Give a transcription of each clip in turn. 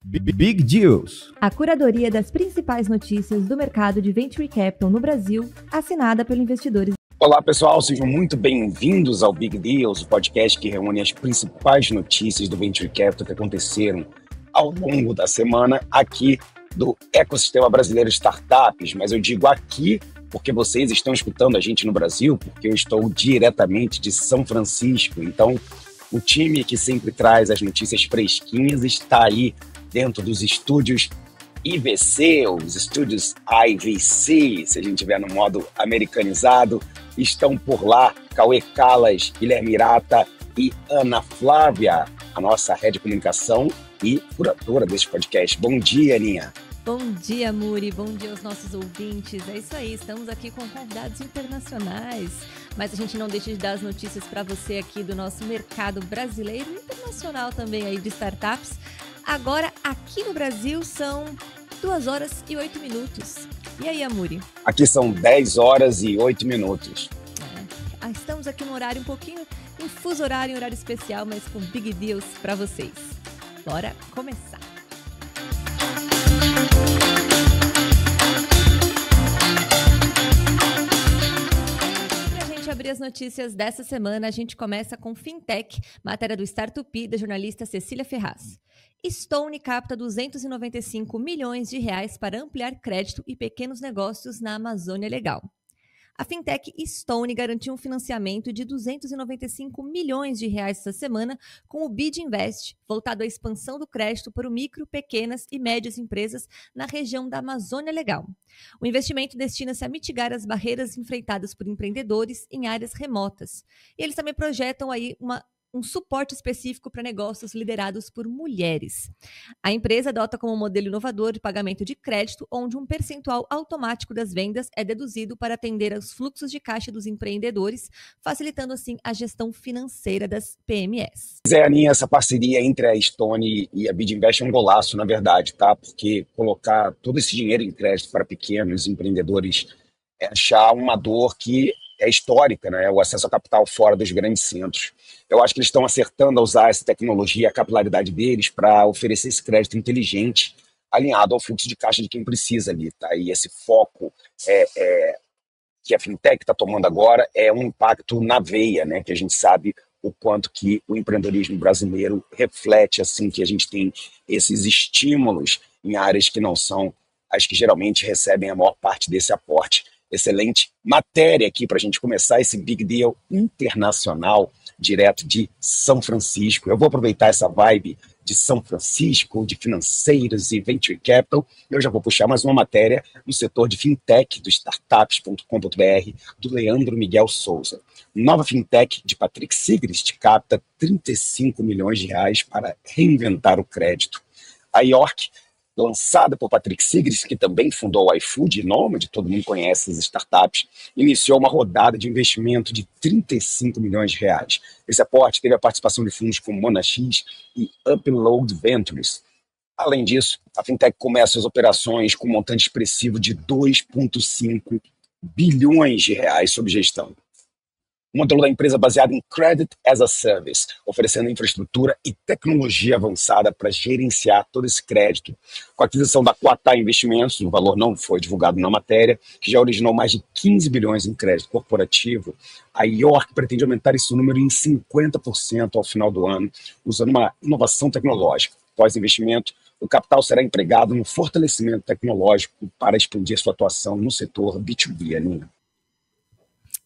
Big Deals. A curadoria das principais notícias do mercado de Venture Capital no Brasil, assinada pelo Investidores. Olá pessoal, sejam muito bem-vindos ao Big Deals, o podcast que reúne as principais notícias do Venture Capital que aconteceram ao longo da semana aqui do ecossistema brasileiro de startups. Mas eu digo aqui porque vocês estão escutando a gente no Brasil, porque eu estou diretamente de São Francisco. Então, o time que sempre traz as notícias fresquinhas está aí dentro dos estúdios IVC, os estúdios IVC, se a gente estiver no modo americanizado. Estão por lá Cauê Calas, Guilherme Irata e Ana Flávia, a nossa head de comunicação e curadora deste podcast. Bom dia, Aninha. Bom dia, Muri. Bom dia aos nossos ouvintes. É isso aí, estamos aqui com convidados internacionais, mas a gente não deixa de dar as notícias para você aqui do nosso mercado brasileiro e internacional também aí de startups. Agora, aqui no Brasil, são 2 horas e 8 minutos. E aí, Amuri? Aqui são 10 horas e 8 minutos. Estamos aqui no horário um pouquinho, em fuso horário, em horário especial, mas com Big Deals para vocês. Bora começar. Abrir as notícias dessa semana, a gente começa com Fintech, matéria do Startup da jornalista Cecília Ferraz. Stone capta 295 milhões de reais para ampliar crédito e pequenos negócios na Amazônia Legal. A Fintech Stone garantiu um financiamento de 295 milhões de reais essa semana com o BID Invest, voltado à expansão do crédito para o micro, pequenas e médias empresas na região da Amazônia Legal. O investimento destina-se a mitigar as barreiras enfrentadas por empreendedores em áreas remotas. E eles também projetam aí um suporte específico para negócios liderados por mulheres. A empresa adota como modelo inovador de pagamento de crédito, onde um percentual automático das vendas é deduzido para atender aos fluxos de caixa dos empreendedores, facilitando assim a gestão financeira das PMEs. Aninha, essa parceria entre a Stone e a BID Invest é um golaço, na verdade, tá? Porque colocar todo esse dinheiro em crédito para pequenos empreendedores é achar uma dor que é histórica, né? O acesso a capital fora dos grandes centros. Eu acho que eles estão acertando a usar essa tecnologia, a capilaridade deles, para oferecer esse crédito inteligente, alinhado ao fluxo de caixa de quem precisa ali, tá? E esse foco que a Fintech está tomando agora é um impacto na veia, né? Que a gente sabe o quanto que o empreendedorismo brasileiro reflete, assim, que a gente tem esses estímulos em áreas que não são as que geralmente recebem a maior parte desse aporte. Excelente matéria aqui para a gente começar esse Big Deal internacional, direto de São Francisco. Eu vou aproveitar essa vibe de São Francisco, de financeiros e venture capital. Eu já vou puxar mais uma matéria no setor de fintech do startups.com.br, do Leandro Miguel Souza. Nova fintech de Patrick Sigrist capta 35 milhões de reais para reinventar o crédito. A York, lançada por Patrick Sigrist, que também fundou o iFood e Nomad, todo mundo conhece as startups, iniciou uma rodada de investimento de 35 milhões de reais. Esse aporte teve a participação de fundos como Monax e Upload Ventures. Além disso, a Fintech começa as operações com um montante expressivo de 2,5 bilhões de reais sob gestão. O modelo da empresa é baseado em Credit as a Service, oferecendo infraestrutura e tecnologia avançada para gerenciar todo esse crédito. Com a aquisição da Quatá Investimentos, o valor não foi divulgado na matéria, que já originou mais de 15 bilhões em crédito corporativo, a York pretende aumentar esse número em 50% ao final do ano, usando uma inovação tecnológica. Pós-investimento, o capital será empregado no fortalecimento tecnológico para expandir sua atuação no setor B2B, Aninha.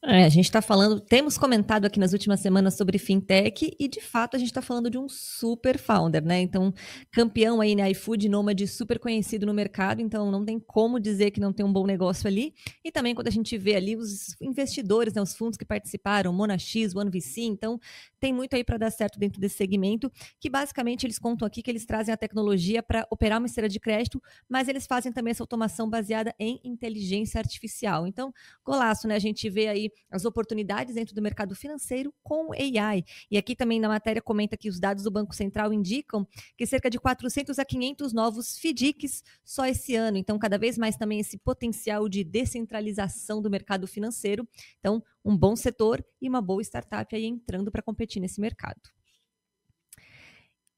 A gente está falando, temos comentado aqui nas últimas semanas sobre fintech e de fato a gente está falando de um super founder, né? Então, campeão aí na iFood, Nomad, super conhecido no mercado, então não tem como dizer que não tem um bom negócio ali. E também quando a gente vê ali os investidores, né, os fundos que participaram, Monax, OneVC, então tem muito aí para dar certo dentro desse segmento, que basicamente eles contam aqui que eles trazem a tecnologia para operar uma esteira de crédito, mas eles fazem também essa automação baseada em inteligência artificial. Então, golaço, né? A gente vê aí as oportunidades dentro do mercado financeiro com AI. E aqui também na matéria comenta que os dados do Banco Central indicam que cerca de 400 a 500 novos FDICs só esse ano. Então, cada vez mais também esse potencial de descentralização do mercado financeiro. Então, um bom setor e uma boa startup aí entrando para competir nesse mercado.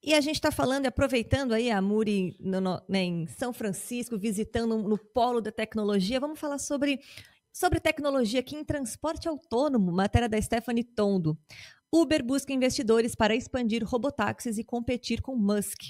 E a gente está falando e aproveitando aí a Muri né, em São Francisco, visitando no polo da tecnologia. Vamos falar sobre tecnologia aqui em transporte autônomo, matéria da Stephanie Tondo. Uber busca investidores para expandir robotáxis e competir com Musk.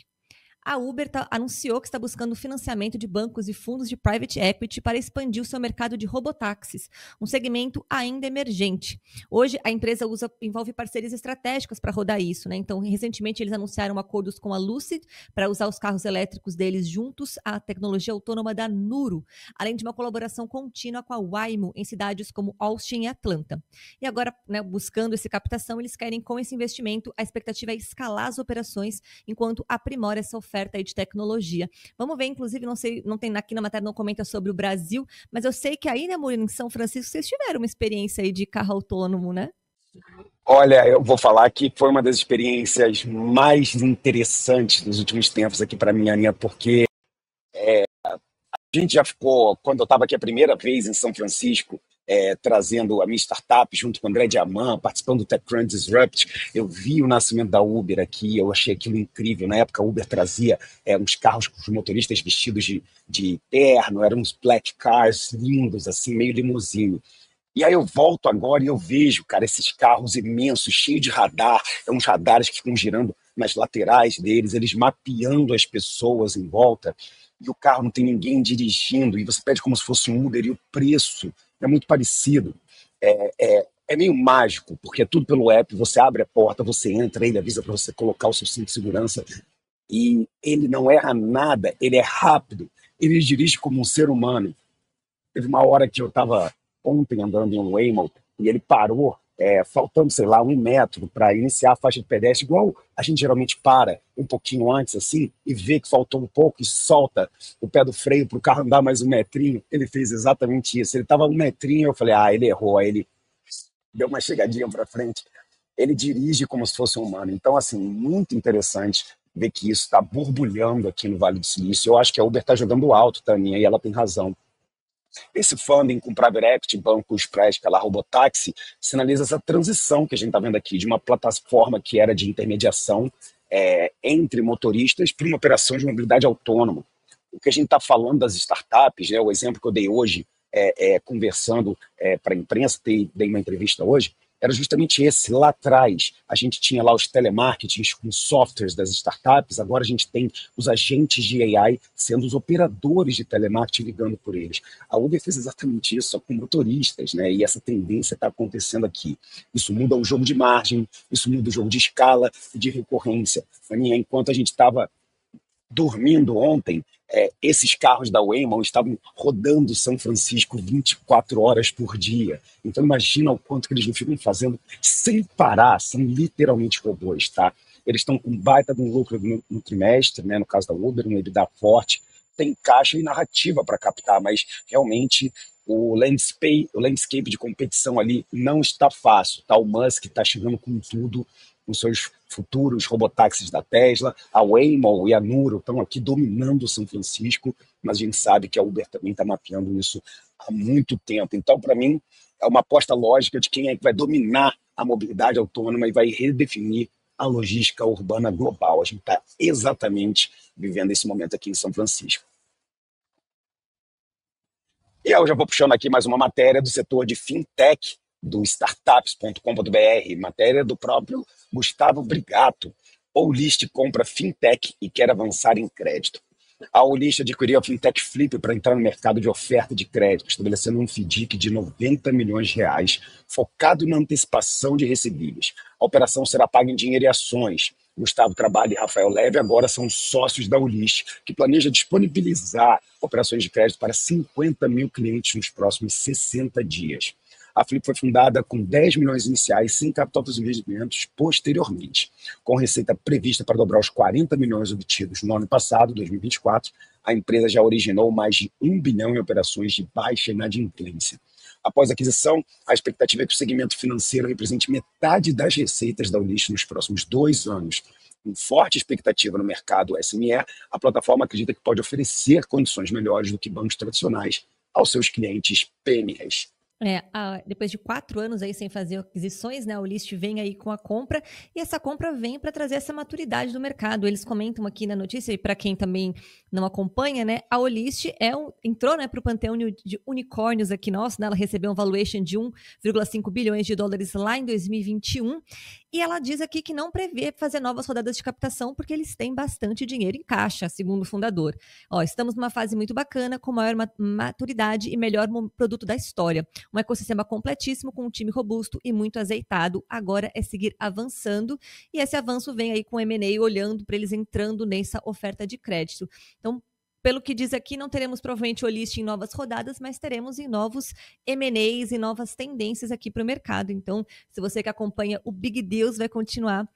A Uber anunciou que está buscando financiamento de bancos e fundos de private equity para expandir o seu mercado de robotáxis, um segmento ainda emergente. Hoje, a empresa envolve parcerias estratégicas para rodar isso, né? Então, recentemente, eles anunciaram acordos com a Lucid para usar os carros elétricos deles juntos à tecnologia autônoma da Nuro, além de uma colaboração contínua com a Waymo em cidades como Austin e Atlanta. E agora, né, buscando essa captação, eles querem, com esse investimento, a expectativa é escalar as operações enquanto aprimora essa oferta aí de tecnologia. Vamos ver, inclusive, não sei, não tem aqui na matéria, não comenta sobre o Brasil, mas eu sei que aí, né, Murilo, em São Francisco, vocês tiveram uma experiência aí de carro autônomo, né? Olha, eu vou falar que foi uma das experiências mais interessantes dos últimos tempos aqui para mim, Aninha, porque a gente já ficou, quando eu estava aqui a primeira vez em São Francisco, trazendo a minha startup junto com o André Diamant, participando do TechCrunch Disrupt, eu vi o nascimento da Uber aqui, eu achei aquilo incrível. Na época, a Uber trazia uns carros com os motoristas vestidos de terno, eram uns black cars lindos, assim, meio limusine. E aí eu volto agora e eu vejo, cara, esses carros imensos, cheios de radar, uns radares que ficam girando nas laterais deles, eles mapeando as pessoas em volta, e o carro não tem ninguém dirigindo, e você pede como se fosse um Uber, e o preço é muito parecido. É meio mágico, porque é tudo pelo app, você abre a porta, você entra, ele avisa para você colocar o seu cinto de segurança, e ele não erra nada, ele é rápido, ele dirige como um ser humano. Teve uma hora que eu estava ontem andando em um Waymo e ele parou, faltando, sei lá, 1 metro para iniciar a faixa de pedestre, igual a gente geralmente para um pouquinho antes, assim, e vê que faltou um pouco e solta o pé do freio para o carro andar mais 1 metrinho. Ele fez exatamente isso. Ele estava 1 metrinho, eu falei, ele errou. Aí ele deu uma chegadinha para frente. Ele dirige como se fosse um humano. Então, assim, muito interessante ver que isso está borbulhando aqui no Vale do Silício. Eu acho que a Uber está jogando alto, Taninha, e ela tem razão. Esse funding com private equity, bancos para escalar robotáxi, sinaliza essa transição que a gente está vendo aqui, de uma plataforma que era de intermediação entre motoristas para uma operação de mobilidade autônoma. O que a gente está falando das startups, né, o exemplo que eu dei hoje, conversando para a imprensa, dei uma entrevista hoje, era justamente esse. Lá atrás, a gente tinha lá os telemarketings com softwares das startups, agora a gente tem os agentes de AI sendo os operadores de telemarketing ligando por eles. A Uber fez exatamente isso, só com motoristas, né? E essa tendência está acontecendo aqui. Isso muda o jogo de margem, isso muda o jogo de escala e de recorrência. Aninha, enquanto a gente estava dormindo ontem, esses carros da Waymo estavam rodando São Francisco 24 horas por dia. Então imagina o quanto que eles não ficam fazendo sem parar, são literalmente robôs, tá? Eles estão com baita de um lucro no trimestre, né? No caso da Uber, um EBITDA forte, tem caixa e narrativa para captar, mas realmente o landscape de competição ali não está fácil, tá? O Musk está chegando com tudo, com seus futuros robotáxis da Tesla, a Waymo e a Nuro estão aqui dominando São Francisco, mas a gente sabe que a Uber também está mapeando isso há muito tempo. Então, para mim, é uma aposta lógica de quem é que vai dominar a mobilidade autônoma e vai redefinir a logística urbana global. A gente está exatamente vivendo esse momento aqui em São Francisco. E eu já vou puxando aqui mais uma matéria do setor de fintech, do startups.com.br, matéria do próprio Gustavo Brigato. Olist compra fintech e quer avançar em crédito. A Olist adquiriu a fintech Flip para entrar no mercado de oferta de crédito, estabelecendo um FDIC de R$ 90 milhões, focado na antecipação de recebíveis. A operação será paga em dinheiro e ações. Gustavo Trabalho e Rafael Leve agora são sócios da Olist, que planeja disponibilizar operações de crédito para 50 mil clientes nos próximos 60 dias. A Flip foi fundada com 10 milhões iniciais, sem capital dos investimentos posteriormente. Com receita prevista para dobrar os 40 milhões obtidos no ano passado, 2024, a empresa já originou mais de 1 bilhão em operações de baixa inadimplência. Após a aquisição, a expectativa é que o segmento financeiro represente metade das receitas da Olist nos próximos 2 anos. Com forte expectativa no mercado SME, a plataforma acredita que pode oferecer condições melhores do que bancos tradicionais aos seus clientes PMEs. Depois de 4 anos aí sem fazer aquisições, né, a Olist vem aí com a compra, e essa compra vem para trazer essa maturidade do mercado. Eles comentam aqui na notícia, e para quem também não acompanha, né, a Olist entrou, né, para o panteão de unicórnios aqui nosso, né, ela recebeu um valuation de 1,5 bilhões de dólares lá em 2021, e ela diz aqui que não prevê fazer novas rodadas de captação, porque eles têm bastante dinheiro em caixa, segundo o fundador. Estamos numa fase muito bacana, com maior maturidade e melhor produto da história. Um ecossistema completíssimo, com um time robusto e muito azeitado. Agora é seguir avançando, e esse avanço vem aí com o M&A, olhando para eles entrando nessa oferta de crédito. Então, pelo que diz aqui, não teremos provavelmente o Olist em novas rodadas, mas teremos em novos M&As e novas tendências aqui para o mercado. Então, se você que acompanha o Big Deals, vai continuar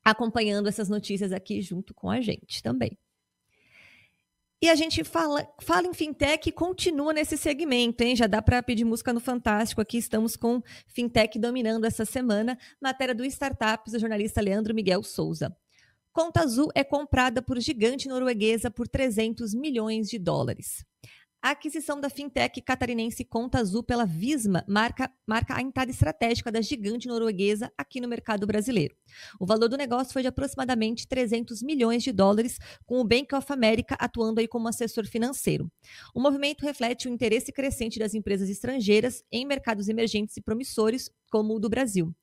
acompanhando essas notícias aqui junto com a gente também. E a gente fala em fintech e continua nesse segmento, hein? Já dá para pedir música no Fantástico. Aqui estamos com fintech dominando essa semana. Matéria do Startups, do jornalista Leandro Miguel Souza. Conta Azul é comprada por gigante norueguesa por 300 milhões de dólares. A aquisição da fintech catarinense Conta Azul pela Visma marca a entrada estratégica da gigante norueguesa aqui no mercado brasileiro. O valor do negócio foi de aproximadamente 300 milhões de dólares, com o Bank of America atuando aí como assessor financeiro. O movimento reflete o interesse crescente das empresas estrangeiras em mercados emergentes e promissores, como o do Brasil.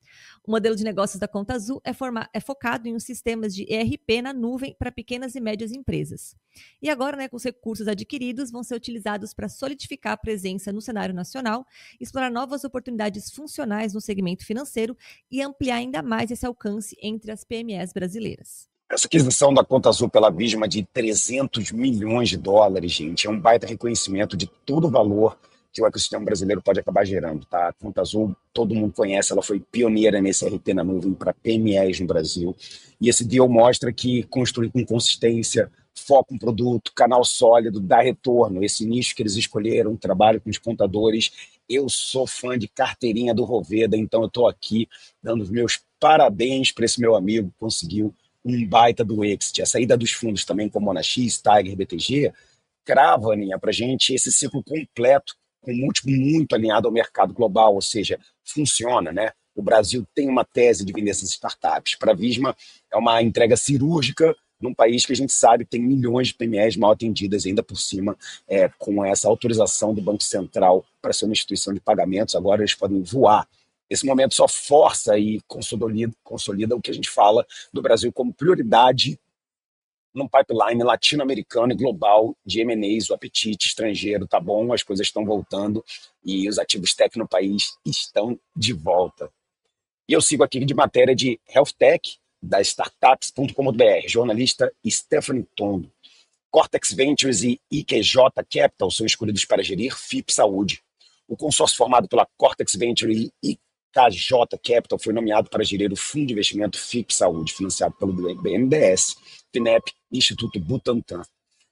O modelo de negócios da Conta Azul é focado em sistemas de ERP na nuvem para pequenas e médias empresas. E agora, né, com os recursos adquiridos, vão ser utilizados para solidificar a presença no cenário nacional, explorar novas oportunidades funcionais no segmento financeiro e ampliar ainda mais esse alcance entre as PMEs brasileiras. Essa aquisição da Conta Azul pela Visma de 300 milhões de dólares, gente, é um baita reconhecimento de todo o valor que o ecossistema brasileiro pode acabar gerando, tá? A Conta Azul, todo mundo conhece, ela foi pioneira nesse RP na nuvem para PMEs no Brasil. E esse deal mostra que construir com consistência, foco em produto, canal sólido, dá retorno. Esse nicho que eles escolheram, trabalho com os contadores. Eu sou fã de carteirinha do Roveda, então eu estou aqui dando os meus parabéns para esse meu amigo que conseguiu um baita do exit. A saída dos fundos também, como Monax, Tiger, BTG, crava, Aninha, para a gente esse ciclo completo, com múltiplo muito alinhado ao mercado global, ou seja, funciona, né? O Brasil tem uma tese de vender essas startups. Para a Visma, é uma entrega cirúrgica num país que a gente sabe tem milhões de PMEs mal atendidas, ainda por cima, com essa autorização do Banco Central para ser uma instituição de pagamentos. Agora eles podem voar. Esse momento só força e consolida o que a gente fala do Brasil como prioridade num pipeline latino-americano e global de M&As. O apetite estrangeiro tá bom, as coisas estão voltando e os ativos tech no país estão de volta. E eu sigo aqui de matéria de Health Tech, da startups.com.br, jornalista Stephanie Tondo. Cortex Ventures e IQJ Capital são escolhidos para gerir FIP Saúde. O consórcio formado pela Cortex Venture e IQJ Capital foi nomeado para gerir o fundo de investimento FIP Saúde, financiado pelo BNDES, FINEP e Instituto Butantan.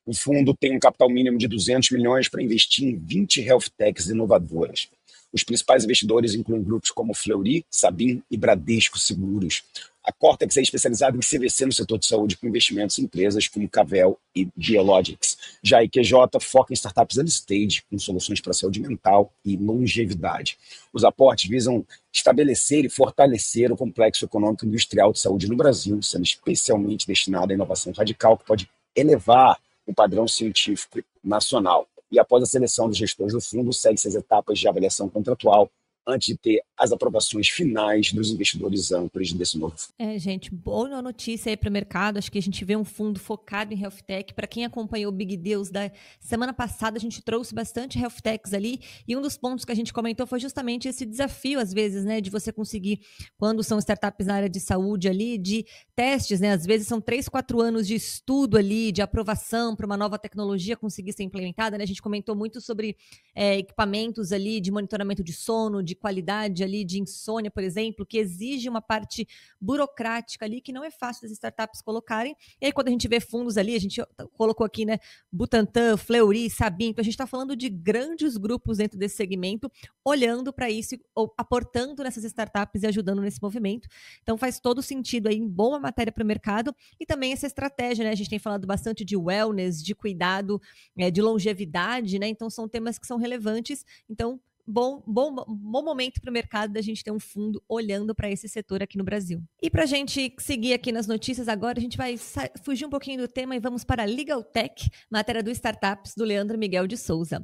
O fundo tem um capital mínimo de 200 milhões para investir em 20 health techs inovadoras. Os principais investidores incluem grupos como Fleury, Sabin e Bradesco Seguros. A Cortex é especializada em CVC no setor de saúde, com investimentos em empresas como Cavell e Biologics. Já a IQJ foca em startups early stage, com soluções para saúde mental e longevidade. Os aportes visam estabelecer e fortalecer o complexo econômico e industrial de saúde no Brasil, sendo especialmente destinado à inovação radical, que pode elevar o padrão científico nacional. E após a seleção dos gestores do fundo, segue-se as etapas de avaliação contratual antes de ter as aprovações finais dos investidores âncoras desse novo fundo. Gente, boa notícia aí para o mercado. Acho que a gente vê um fundo focado em Health Tech. Para quem acompanhou o Big Deals da semana passada, a gente trouxe bastante Health Techs ali, e um dos pontos que a gente comentou foi justamente esse desafio, às vezes, né, de você conseguir, quando são startups na área de saúde ali, de testes, né, às vezes são 3, 4 anos de estudo ali, de aprovação para uma nova tecnologia conseguir ser implementada, né? A gente comentou muito sobre equipamentos ali de monitoramento de sono, de qualidade ali, de insônia, por exemplo, que exige uma parte burocrática ali que não é fácil das startups colocarem. E aí, quando a gente vê fundos ali, a gente colocou aqui, né, Butantan, Fleury, Sabin, então a gente está falando de grandes grupos dentro desse segmento, olhando para isso, ou aportando nessas startups e ajudando nesse movimento. Então faz todo sentido aí, boa matéria para o mercado, e também essa estratégia, né? A gente tem falado bastante de wellness, de cuidado, de longevidade, né? Então são temas que são relevantes. Então, bom momento para o mercado da gente ter um fundo olhando para esse setor aqui no Brasil. E para a gente seguir aqui nas notícias agora, a gente vai fugir um pouquinho do tema e vamos para a Legal Tech, matéria do Startups do Leandro Miguel de Souza.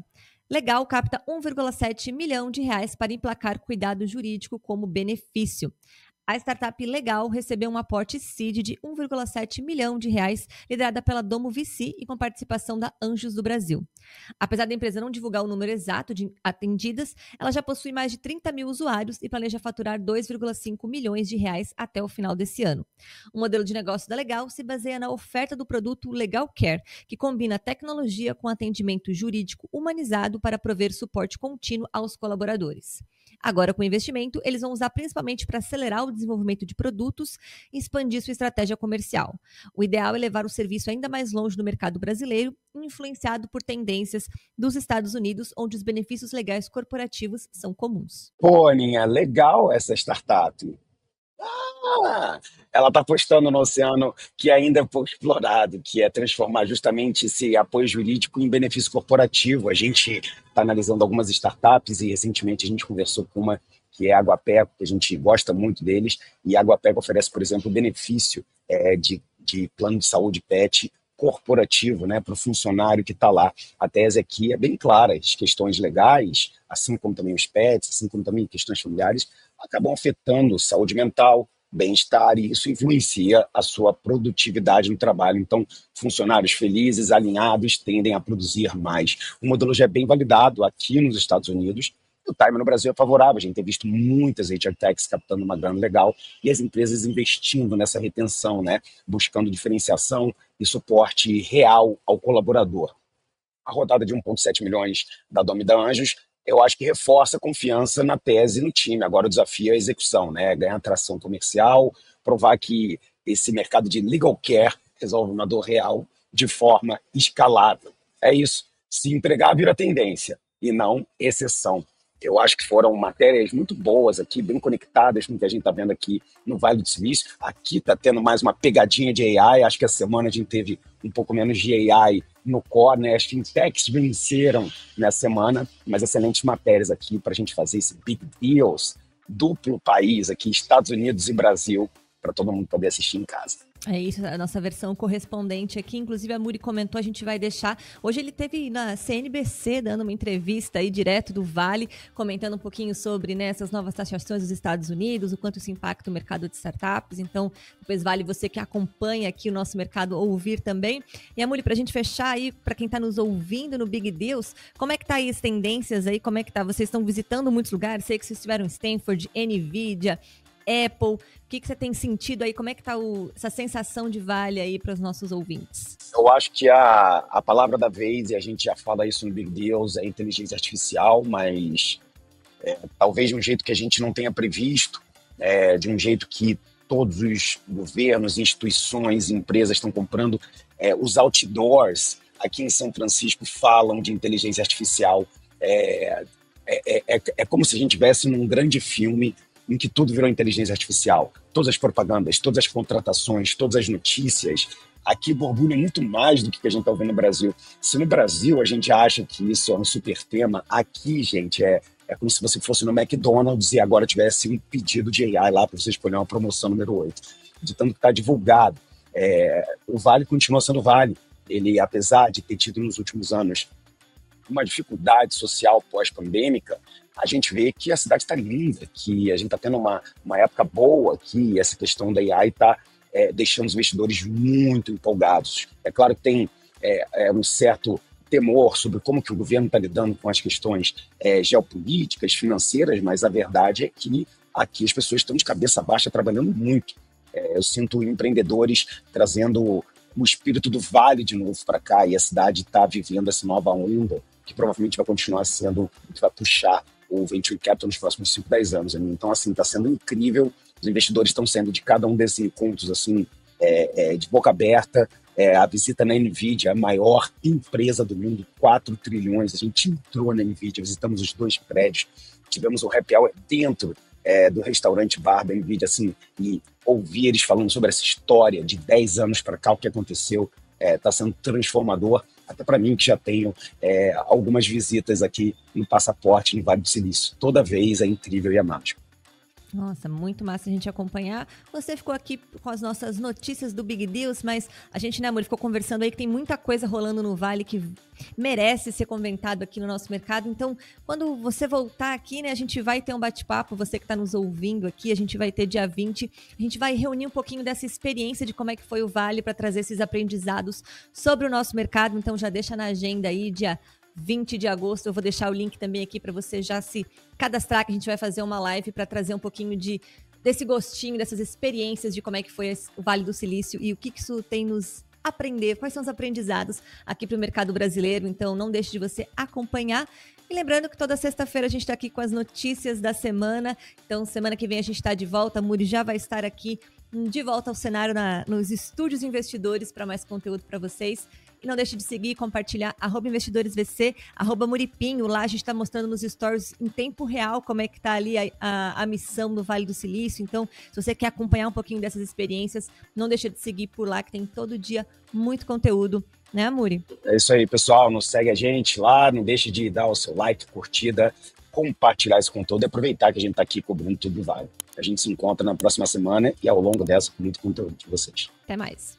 Legal capta 1,7 milhão de reais para emplacar cuidado jurídico como benefício. A startup Legal recebeu um aporte seed de 1,7 milhão de reais, liderada pela Domo VC e com participação da Anjos do Brasil. Apesar da empresa não divulgar o número exato de atendidas, ela já possui mais de 30 mil usuários e planeja faturar 2,5 milhões de reais até o final desse ano. O modelo de negócio da Legal se baseia na oferta do produto Legal Care, que combina tecnologia com atendimento jurídico humanizado para prover suporte contínuo aos colaboradores. Agora, com o investimento, eles vão usar principalmente para acelerar o desenvolvimento de produtos e expandir sua estratégia comercial. O ideal é levar o serviço ainda mais longe no mercado brasileiro, influenciado por tendências dos Estados Unidos, onde os benefícios legais corporativos são comuns. Pô, Aninha, legal essa startup. Ela está apostando no oceano que ainda é pouco explorado, que é transformar justamente esse apoio jurídico em benefício corporativo. A gente está analisando algumas startups e recentemente a gente conversou com uma que é a Aguapeco, que a gente gosta muito deles, e a Aguapeco oferece, por exemplo, o benefício de plano de saúde PET corporativo, né, para o funcionário que está lá. A tese aqui é bem clara, as questões legais, assim como também os PETs, assim como também questões familiares, acabam afetando saúde mental, bem-estar, e isso influencia a sua produtividade no trabalho. Então, funcionários felizes, alinhados, tendem a produzir mais. O modelo já é bem validado aqui nos Estados Unidos. O time no Brasil é favorável, a gente tem visto muitas HR Techs captando uma grana legal e as empresas investindo nessa retenção, né? Buscando diferenciação e suporte real ao colaborador. A rodada de 1,7 milhões da Domo e da Anjos, eu acho que reforça a confiança na tese e no time. Agora o desafio é a execução, né? Ganhar atração comercial, provar que esse mercado de legal care resolve uma dor real de forma escalável. É isso. Se entregar, vira tendência e não exceção. Eu acho que foram matérias muito boas aqui, bem conectadas com o que a gente está vendo aqui no Vale do Silício. Aqui está tendo mais uma pegadinha de AI. Acho que a semana a gente teve um pouco menos de AI no core, né? As fintechs venceram nessa semana, mas excelentes matérias aqui para a gente fazer esse big deals, duplo país aqui, Estados Unidos e Brasil, para todo mundo poder assistir em casa. É isso, a nossa versão correspondente aqui. Inclusive, a Muri comentou, a gente vai deixar. Hoje ele teve na CNBC dando uma entrevista aí direto do Vale, comentando um pouquinho sobre, né, essas novas taxações dos Estados Unidos, o quanto isso impacta o mercado de startups. Então, depois vale você que acompanha aqui o nosso mercado ouvir também. E a Muri, para a gente fechar aí, para quem está nos ouvindo no Big Deals, como é que tá aí as tendências aí? Como é que tá? Vocês estão visitando muitos lugares? Sei que vocês estiveram em Stanford, NVIDIA, Apple, o que você tem sentido aí? Como é que tá essa sensação de Vale aí para os nossos ouvintes? Eu acho que a palavra da vez, e a gente já fala isso no Big Deals, é inteligência artificial, mas talvez de um jeito que a gente não tenha previsto, de um jeito que todos os governos, instituições, empresas estão comprando. Os outdoors aqui em São Francisco falam de inteligência artificial. É como se a gente estivesse num grande filme em que tudo virou inteligência artificial. Todas as propagandas, todas as contratações, todas as notícias, aqui borbulha muito mais do que a gente está ouvindo no Brasil. Se no Brasil a gente acha que isso é um super tema, aqui, gente, é como se você fosse no McDonald's e agora tivesse um pedido de AI lá para você escolher uma promoção número 8. De tanto que está divulgado. O Vale continua sendo Vale. Ele, apesar de ter tido nos últimos anos uma dificuldade social pós-pandêmica, a gente vê que a cidade está linda, que a gente está tendo uma época boa, que essa questão da AI está deixando os investidores muito empolgados. É claro que tem um certo temor sobre como que o governo está lidando com as questões geopolíticas, financeiras, mas a verdade é que aqui as pessoas estão de cabeça baixa trabalhando muito. Eu sinto empreendedores trazendo o espírito do Vale de novo para cá, e a cidade está vivendo essa nova onda, que provavelmente vai continuar sendo o que vai puxar o Venture Capital nos próximos 5, 10 anos. Então, assim, está sendo incrível. Os investidores estão saindo de cada um desses encontros, assim, de boca aberta. A visita na NVIDIA, a maior empresa do mundo, 4 trilhões. A gente entrou na NVIDIA, visitamos os 2 prédios, tivemos um happy hour dentro do restaurante bar da NVIDIA, assim, e ouvir eles falando sobre essa história de 10 anos para cá, o que aconteceu, está sendo transformador. até para mim que já tenho algumas visitas aqui no Passaporte, no Vale do Silício. Toda vez é incrível e é mágico. Nossa, muito massa a gente acompanhar. Você ficou aqui com as nossas notícias do Big Deals, mas a gente, né, amor, ficou conversando aí que tem muita coisa rolando no Vale que merece ser comentado aqui no nosso mercado. Então, quando você voltar aqui, né, a gente vai ter um bate-papo, você que está nos ouvindo aqui, a gente vai ter dia 20, a gente vai reunir um pouquinho dessa experiência de como é que foi o Vale para trazer esses aprendizados sobre o nosso mercado. Então, já deixa na agenda aí, dia 20 de agosto, eu vou deixar o link também aqui para você já se cadastrar, que a gente vai fazer uma live para trazer um pouquinho desse gostinho, dessas experiências de como é que foi o Vale do Silício e o que isso tem nos aprender, quais são os aprendizados aqui para o mercado brasileiro. Então, não deixe de você acompanhar. E lembrando que toda sexta-feira a gente está aqui com as notícias da semana. Então, semana que vem a gente está de volta. A Muri já vai estar aqui de volta ao cenário nos estúdios investidores para mais conteúdo para vocês. E não deixe de seguir e compartilhar @investidoresvc, @Muripinho. Lá a gente está mostrando nos stories em tempo real como é que está ali a missão do Vale do Silício. Então, se você quer acompanhar um pouquinho dessas experiências, não deixe de seguir por lá, que tem todo dia muito conteúdo, né, Muri? É isso aí, pessoal. Não segue a gente lá, não deixe de dar o seu like, curtida, compartilhar esse conteúdo e aproveitar que a gente está aqui cobrindo tudo do Vale. A gente se encontra na próxima semana e ao longo dessa com muito conteúdo de vocês. Até mais.